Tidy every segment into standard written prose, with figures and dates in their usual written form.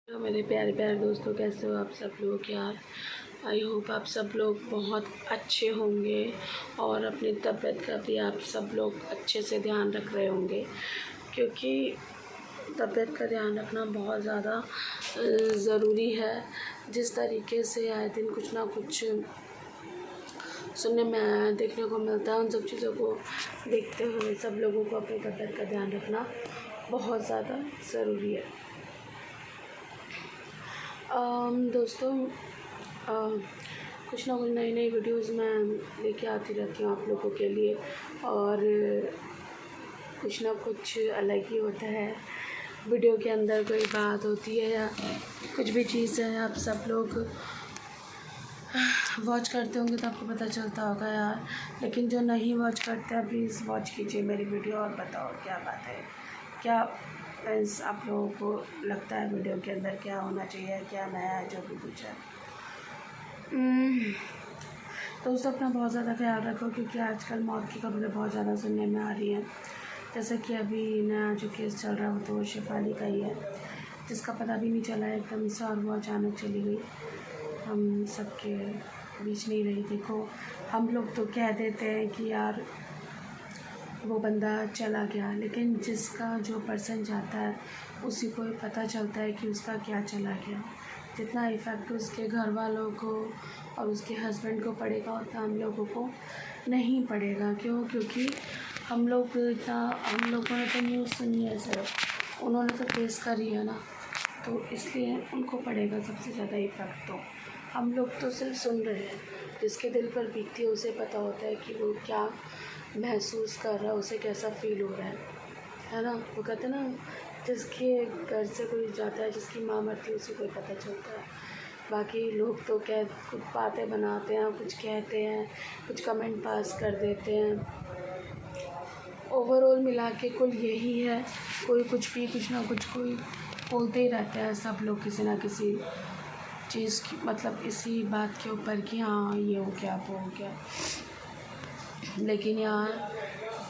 तो मेरे प्यारे प्यारे दोस्तों, कैसे हो आप सब लोग यार। आई होप आप सब लोग बहुत अच्छे होंगे और अपनी तबीयत का भी आप सब लोग अच्छे से ध्यान रख रहे होंगे, क्योंकि तबीयत का ध्यान रखना बहुत ज़्यादा ज़रूरी है। जिस तरीके से आए दिन कुछ ना कुछ सुनने में देखने को मिलता है, उन सब चीज़ों को देखते हुए सब लोगों को अपनी तबीयत का ध्यान रखना बहुत ज़्यादा ज़रूरी है। दोस्तों, कुछ ना कुछ नई नई वीडियोज़ मैं लेके आती रहती हूँ आप लोगों के लिए, और कुछ ना कुछ अलग ही होता है। वीडियो के अंदर कोई बात होती है या कुछ भी चीज़ है, आप सब लोग वॉच करते होंगे तो आपको पता चलता होगा यार। लेकिन जो नहीं वॉच करते हैं, प्लीज़ वॉच कीजिए मेरी वीडियो और बताओ क्या बात है, क्या मीन्स आप लोगों को लगता है वीडियो के अंदर क्या होना चाहिए, क्या नया है, जो भी कुछ है। दोस्तों, अपना बहुत ज़्यादा ख्याल रखो, क्योंकि आजकल मौत की खबरें बहुत ज़्यादा सुनने में आ रही हैं। जैसे कि अभी नया जो केस चल रहा है वो तो शेफाली का ही है, जिसका पता भी नहीं चला एकदम से, और वो अचानक चली गई, हम सबके बीच नहीं रही। देखो, हम लोग तो कह देते हैं कि यार वो बंदा चला गया, लेकिन जिसका जो पर्सन जाता है उसी को पता चलता है कि उसका क्या चला गया। जितना इफ़ेक्ट उसके घर वालों को और उसके हस्बैंड को पड़ेगा, उतना हम लोगों को नहीं पड़ेगा। क्यों? क्योंकि हम लोगों ने तो न्यूज़ सुनी है सिर्फ, उन्होंने तो फेस करी है ना, तो इसलिए उनको पड़ेगा सबसे ज़्यादा इफ़ेक्ट। तो हम लोग तो सिर्फ सुन रहे हैं, जिसके दिल पर बीतती है उसे पता होता है कि वो क्या महसूस कर रहा है, उसे कैसा फ़ील हो रहा है ना। वो कहते हैं ना, जिसके घर से कोई जाता है, जिसकी माँ मरती है, उसे कोई पता चलता है। बाकी लोग तो कुछ बातें बनाते हैं, कुछ कहते हैं, कुछ कमेंट पास कर देते हैं। ओवरऑल मिला के कुल यही है, कोई कुछ भी कुछ ना कुछ कोई बोलते ही रहता है। सब लोग किसी ना किसी चीज़ की, मतलब इसी बात के ऊपर कि हाँ ये हो गया, वो हो गया। लेकिन यार,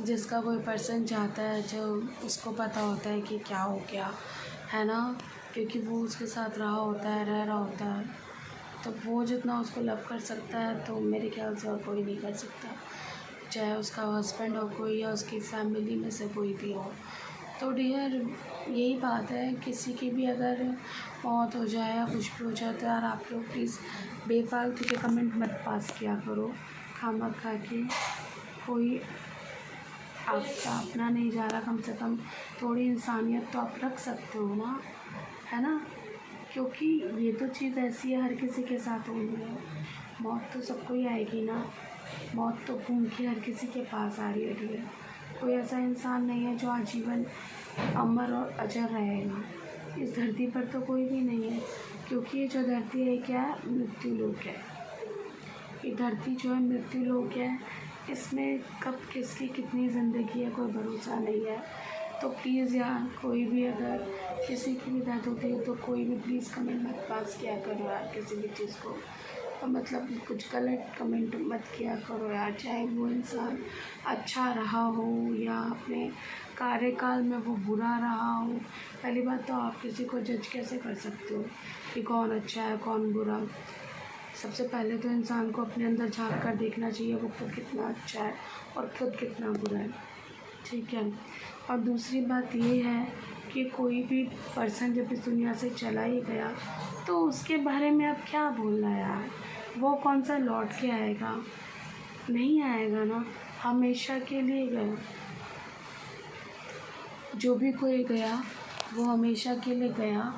जिसका कोई पर्सन जाता है, जो उसको पता होता है कि क्या हो गया, है ना, क्योंकि वो उसके साथ रहा होता है, रह रहा होता है, तो वो जितना उसको लव कर सकता है, तो मेरे ख्याल से और कोई नहीं कर सकता, चाहे उसका हस्बैंड हो कोई या उसकी फैमिली में से कोई भी हो। तो डियर, यही बात है, किसी की भी अगर मौत हो जाए या कुछ भी हो जाए, तो यार आप लोग प्लीज़ बेफालतू के कमेंट मत पास किया करो। खामखा के कोई आपका अपना नहीं जा रहा, कम से कम थोड़ी इंसानियत तो आप रख सकते हो ना, है ना। क्योंकि ये तो चीज़ ऐसी है, हर किसी के साथ होनी है, मौत तो सबको ही आएगी ना। मौत तो घूम के हर किसी के पास आ रही है डियर। कोई ऐसा इंसान नहीं है जो आजीवन अमर और अजर रहेगा। इस धरती पर तो कोई भी नहीं है, क्योंकि ये जो धरती है क्या है, मृत्यु लोक है। ये धरती जो है मृत्यु लोक है, इसमें कब किसकी कितनी ज़िंदगी है कोई भरोसा नहीं है। तो प्लीज़ यार, कोई भी अगर किसी की भी डेथ होती है, तो कोई भी प्लीज़ कमेंट मत पास किया करो यार किसी भी चीज़ को, मतलब कुछ गलत कमेंट मत किया करो यार। चाहे वो इंसान अच्छा रहा हो या अपने कार्यकाल में वो बुरा रहा हो। पहली बात तो आप किसी को जज कैसे कर सकते हो कि कौन अच्छा है कौन बुरा। सबसे पहले तो इंसान को अपने अंदर झांक कर देखना चाहिए, वो खुद कितना अच्छा है और खुद कितना बुरा है, ठीक है। और दूसरी बात ये है कि कोई भी पर्सन जब इस दुनिया से चला ही गया, तो उसके बारे में अब क्या बोलना यार। वो कौन सा लौट के आएगा, नहीं आएगा ना, हमेशा के लिए गया। जो भी कोई गया वो हमेशा के लिए गया,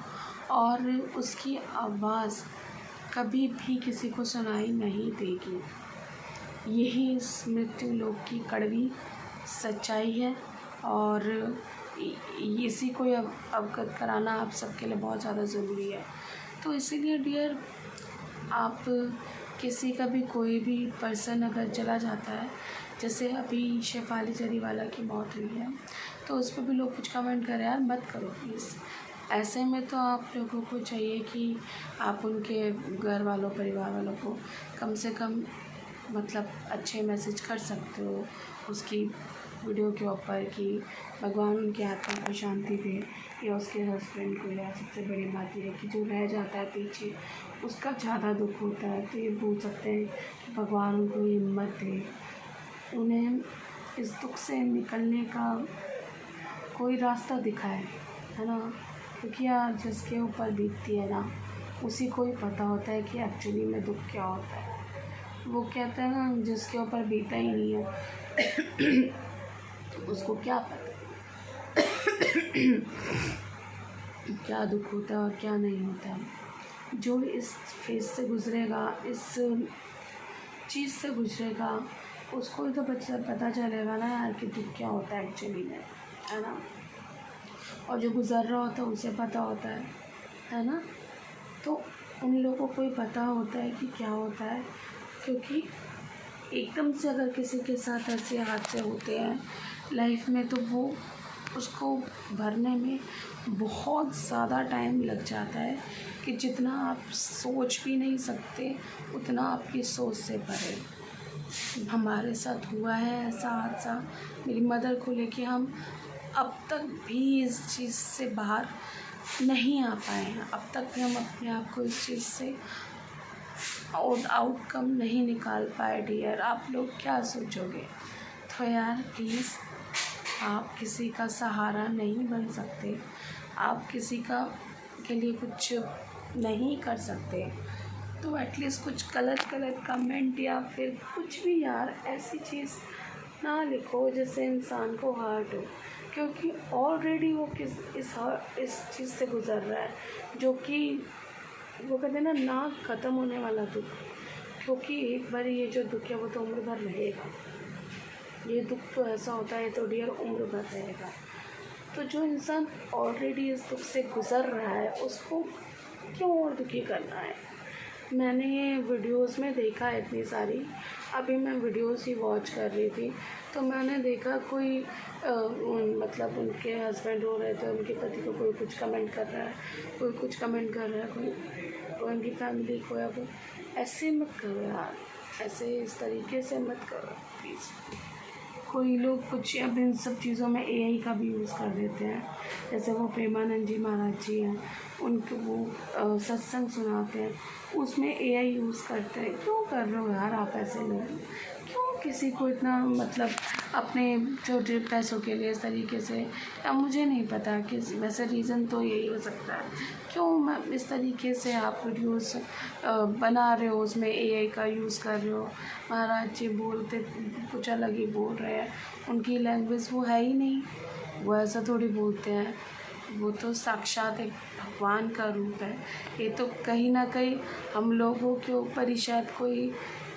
और उसकी आवाज़ कभी भी किसी को सुनाई नहीं देगी। यही इस मृत्यु लोक की कड़वी सच्चाई है, और इसी को अवगत कराना आप सबके लिए बहुत ज़्यादा ज़रूरी है। तो इसीलिए डियर, आप किसी का भी कोई भी पर्सन अगर चला जाता है, जैसे अभी शेफाली जरीवाला की मौत हुई है, तो उस पर भी लोग कुछ कमेंट करें यार, मत करो प्लीज़। ऐसे में तो आप लोगों को चाहिए कि आप उनके घर वालों, परिवार वालों को कम से कम मतलब अच्छे मैसेज कर सकते हो, उसकी वीडियो के ऊपर कि भगवान उनकी आत्मा को शांति दे, या उसके हस्बैंड को, या सबसे बड़ी बात ये है कि जो रह जाता है पीछे उसका ज़्यादा दुख होता है। तो ये बोल सकते हैं कि भगवान उनको हिम्मत दे, उन्हें इस दुख से निकलने का कोई रास्ता दिखाए, है ना। क्योंकि यार जिसके ऊपर बीतती है ना, उसी को ही पता होता है कि एक्चुअली में दुख क्या होता है। वो कहते हैं ना, जिसके ऊपर बीता ही नहीं है उसको क्या पता क्या दुख होता है और क्या नहीं होता है। जो इस फेज से गुजरेगा, इस चीज़ से गुजरेगा, उसको ही तो पता चलेगा ना यार कि दुख क्या होता है एक्चुअली में, है ना। और जो गुज़र रहा होता है उसे पता होता है ना। तो उन लोगों को ही पता होता है कि क्या होता है, क्योंकि एकदम से अगर किसी के साथ ऐसे हादसे होते हैं लाइफ में, तो वो उसको भरने में बहुत ज़्यादा टाइम लग जाता है कि जितना आप सोच भी नहीं सकते उतना आपकी सोच से परे। हमारे साथ हुआ है ऐसा हादसा मेरी मदर को लेके, हम अब तक भी इस चीज़ से बाहर नहीं आ पाए हैं। अब तक भी हम अपने आप को इस चीज़ से आउटकम नहीं निकाल पाए। डियर, आप लोग क्या सोचोगे? तो यार प्लीज़, आप किसी का सहारा नहीं बन सकते, आप किसी का के लिए कुछ नहीं कर सकते, तो एटलीस्ट कुछ गलत कमेंट या फिर कुछ भी यार ऐसी चीज़ ना लिखो जिससे इंसान को हर्ट हो। क्योंकि ऑलरेडी वो इस चीज़ से गुज़र रहा है, जो कि वो कहते हैं ना ख़त्म होने वाला दुख। क्योंकि एक बार ये जो दुख है वो तो उम्र भर रहेगा। ये दुख तो ऐसा होता है तो डियर उम्र भर रहेगा। तो जो इंसान ऑलरेडी इस दुख से गुज़र रहा है उसको क्यों और दुखी करना है। मैंने ये वीडियोस में देखा है इतनी सारी, अभी मैं वीडियोस ही वॉच कर रही थी तो मैंने देखा कोई मतलब उनके हस्बैंड हो रहे थे, उनके पति को कोई कुछ कमेंट कर रहा है, कोई कुछ कमेंट कर रहा है, कोई उनकी फैमिली को, या कोई ऐसे मत करो यार, ऐसे इस तरीके से मत करो प्लीज़। कोई लोग कुछ अब इन सब चीज़ों में एआई का भी यूज़ कर देते हैं, जैसे वो प्रेमानंद जी महाराज जी हैं, उनको वो सत्संग सुनाते हैं, उसमें एआई यूज़ करते हैं। क्यों कर रहे हो यार आप ऐसे लोग? क्यों किसी को इतना मतलब अपने छोटे पैसों के लिए इस तरीके से, या मुझे नहीं पता कि वैसे रीज़न तो यही हो सकता है क्यों मैं इस तरीके से आप वीडियोस बना रहे हो, उसमें एआई का यूज़ कर रहे हो। महाराज जी बोलते कुछ अलग ही बोल रहे हैं, उनकी लैंग्वेज वो है ही नहीं, वो ऐसा थोड़ी बोलते हैं, वो तो साक्षात एक भगवान का रूप है। ये तो कहीं ना कहीं हम लोगों के ऊपर ही शायद कोई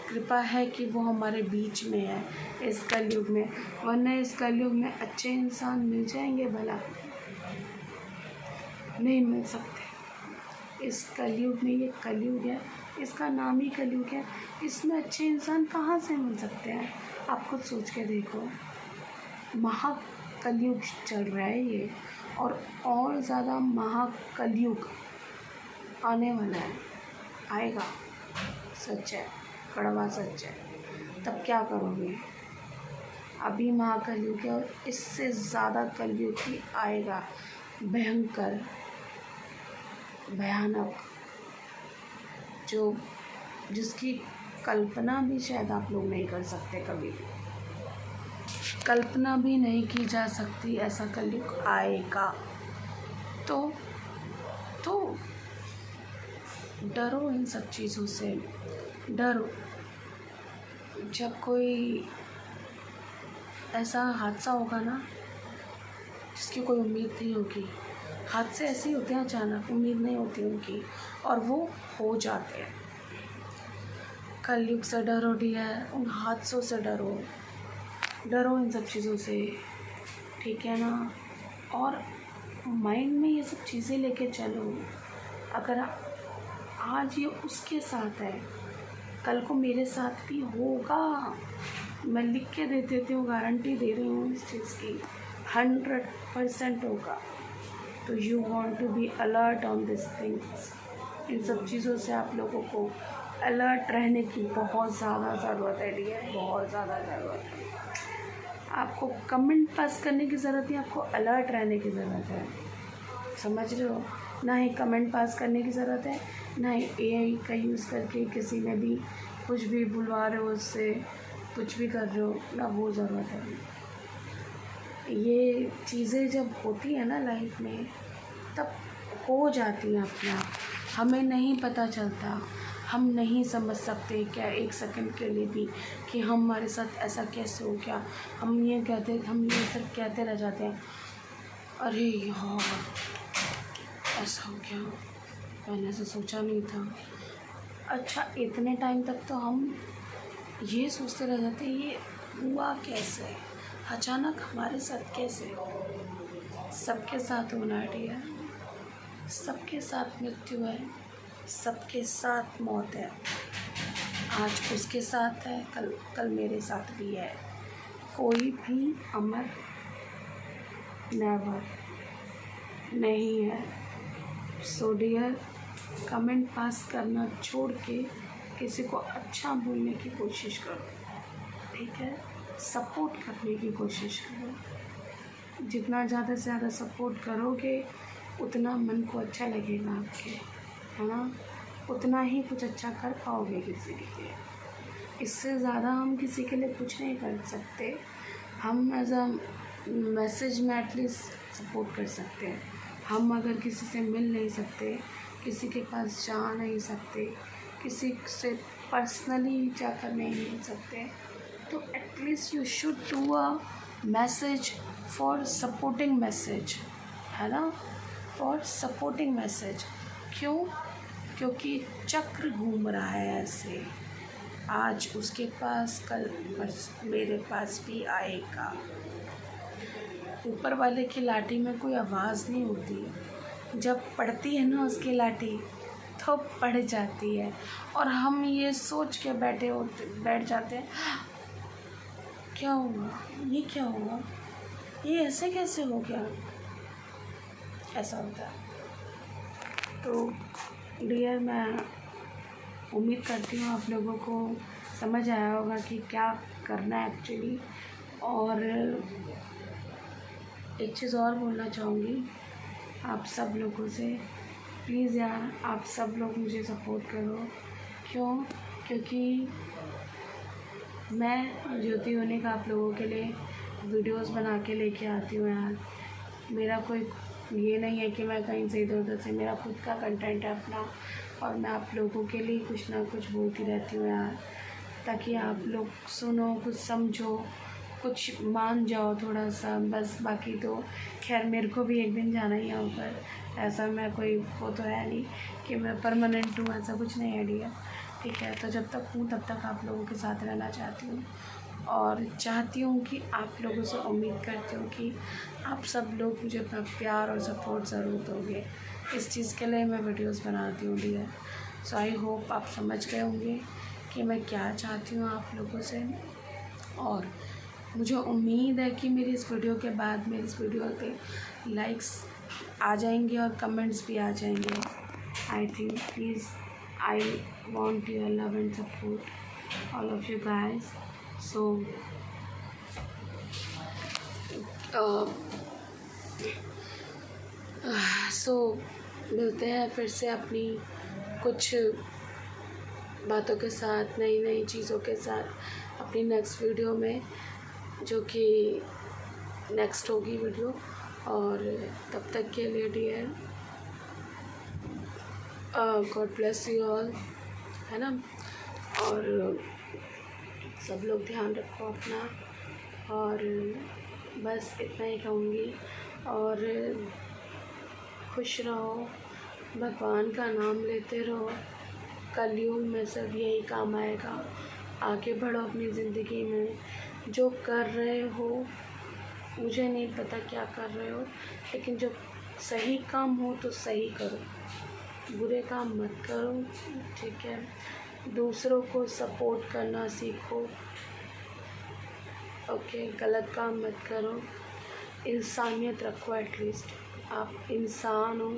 कृपा है कि वो हमारे बीच में है इस कलयुग में, वरना इस कलयुग में अच्छे इंसान मिल जाएंगे भला? नहीं मिल सकते। इस कलयुग में, ये कलयुग है, इसका नाम ही कलयुग है, इसमें अच्छे इंसान कहाँ से मिल सकते हैं? आप खुद सोच के देखो, महाकलयुग चल रहा है ये, और ज़्यादा महाकलयुग आने वाला है, आएगा, सच है, कड़वा सच है। तब क्या करोगे? अभी महाकलयुग है और इससे ज़्यादा कलयुग ही आएगा, भयंकर, भयानक, जिसकी कल्पना भी शायद आप लोग नहीं कर सकते, कभी भी कल्पना भी नहीं की जा सकती ऐसा कलयुग आएगा। तो डरो इन सब चीज़ों से, डरो। जब कोई ऐसा हादसा होगा ना जिसकी कोई उम्मीद नहीं होगी, हादसे ऐसे ही होते हैं अचानक, उम्मीद नहीं होती उनकी और वो हो जाते हैं। कलयुग से डरो डियर, उन हादसों से डरो, डरो इन सब चीज़ों से, ठीक है ना। और माइंड में ये सब चीज़ें लेके चलो, अगर आज ये उसके साथ है कल को मेरे साथ भी होगा, मैं लिख के दे देती हूँ, गारंटी दे रही हूँ इस चीज़ की, 100% होगा। तो you want to be alert on this things. इन सब चीज़ों से आप लोगों को अलर्ट रहने की बहुत ज़्यादा ज़रूरत है डियर, बहुत ज़्यादा ज़रूरत है। आपको कमेंट पास करने की ज़रूरत नहीं, आपको अलर्ट रहने की ज़रूरत है। समझ रहे हो? ना ही कमेंट पास करने की ज़रूरत है, ना ही एआई का यूज़ करके किसी ने भी कुछ भी बुलवा रहे हो, उससे कुछ भी कर रहे हो, ना वो ज़रूरत है। ये चीज़ें जब होती है ना लाइफ में, तब हो जाती हैं अपने आप, हमें नहीं पता चलता, हम नहीं समझ सकते क्या एक सेकंड के लिए भी कि हमारे साथ ऐसा कैसे हो गया। हम ये सिर्फ कहते रह जाते हैं, अरे यार ऐसा हो गया, मैंने ऐसा सोचा नहीं था। अच्छा, इतने टाइम तक तो हम ये सोचते रह जाते हैं ये हुआ कैसे, अचानक हमारे साथ कैसे। सबके साथ होना है डियर, सबके साथ मृत्यु है, सबके साथ मौत है। आज उसके साथ है, कल मेरे साथ भी है। कोई भी अमर नेवर नहीं है। सो डियर, कमेंट पास करना छोड़ के किसी को अच्छा बोलने की कोशिश करो, ठीक है? सपोर्ट करने की कोशिश करो। जितना ज़्यादा से ज़्यादा सपोर्ट करोगे उतना मन को अच्छा लगेगा आपके, है ना? उतना ही कुछ अच्छा कर पाओगे किसी के लिए। इससे ज़्यादा हम किसी के लिए कुछ नहीं कर सकते। हम एज अ मैसेज में एटलीस्ट सपोर्ट कर सकते हैं। हम अगर किसी से मिल नहीं सकते, किसी के पास जा नहीं सकते, किसी से पर्सनली जाकर नहीं मिल सकते, तो at least you should do a message for supporting message, है ना? For supporting message. क्यों? क्योंकि चक्र घूम रहा है ऐसे, आज उसके पास कल मेरे पास भी आएगा। ऊपर वाले की लाठी में कोई आवाज़ नहीं होती, जब पड़ती है ना उसकी लाठी तो पड़ जाती है, और हम ये सोच के बैठ जाते हैं क्या हुआ, ये क्या हुआ, ये ऐसे कैसे हो गया, ऐसा होता है। तो डियर, मैं उम्मीद करती हूँ आप लोगों को समझ आया होगा कि क्या करना है एक्चुअली। और एक चीज़ और बोलना चाहूँगी आप सब लोगों से, प्लीज़ यार आप सब लोग मुझे सपोर्ट करो। क्यों? क्योंकि मैं ज्योति यूनिक आप लोगों के लिए वीडियोस बना के लेके आती हूँ यार। मेरा कोई ये नहीं है कि मैं कहीं से इधर उधर से, मेरा खुद का कंटेंट है अपना, और मैं आप लोगों के लिए कुछ ना कुछ बोलती रहती हूँ यार, ताकि आप लोग सुनो, कुछ समझो, कुछ मान जाओ थोड़ा सा बस। बाकी तो खैर मेरे को भी एक दिन जाना ही है ऊपर, ऐसा मैं कोई वो तो है नहीं कि मैं परमानेंट हूँ, ऐसा कुछ नहीं है डियर, ठीक है? तो जब तक हूँ तब तक आप लोगों के साथ रहना चाहती हूँ, और चाहती हूँ कि आप लोगों से उम्मीद करती हूँ कि आप सब लोग मुझे अपना प्यार और सपोर्ट ज़रूर दोगे। इस चीज़ के लिए मैं वीडियोस बनाती हूँ डियर। सो आई होप आप समझ गए होंगे कि मैं क्या चाहती हूँ आप लोगों से, और मुझे उम्मीद है कि मेरी इस वीडियो के बाद मेरी इस वीडियो पे लाइक्स आ जाएंगे और कमेंट्स भी आ जाएंगे। I think please I want your love and support, all of you guys. So मिलते हैं फिर से अपनी कुछ बातों के साथ, नई नई चीज़ों के साथ अपनी नेक्स्ट वीडियो में, जो कि नेक्स्ट होगी वीडियो। और तब तक के लिए dear, God bless you all, है ना? और सब लोग ध्यान रखो अपना, और बस इतना ही कहूँगी। और खुश रहो, भगवान का नाम लेते रहो, कलयुग में सब यही काम आएगा। आगे बढ़ो अपनी ज़िंदगी में, जो कर रहे हो मुझे नहीं पता क्या कर रहे हो, लेकिन जो सही काम हो तो सही करो, बुरे काम मत करो, ठीक है? दूसरों को सपोर्ट करना सीखो, ओके? गलत काम मत करो, इंसानियत रखो। एटलीस्ट आप इंसान हो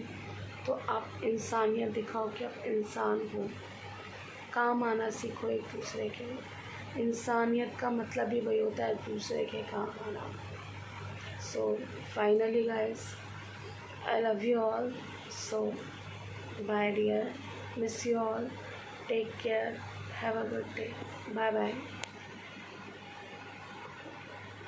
तो आप इंसानियत दिखाओ कि आप इंसान हो। काम आना सीखो एक दूसरे के, इंसानियत का मतलब ही वही होता है, दूसरे के काम आना। So finally guys, I love you all. So bye dear, miss you all, take care, have a good day, bye bye.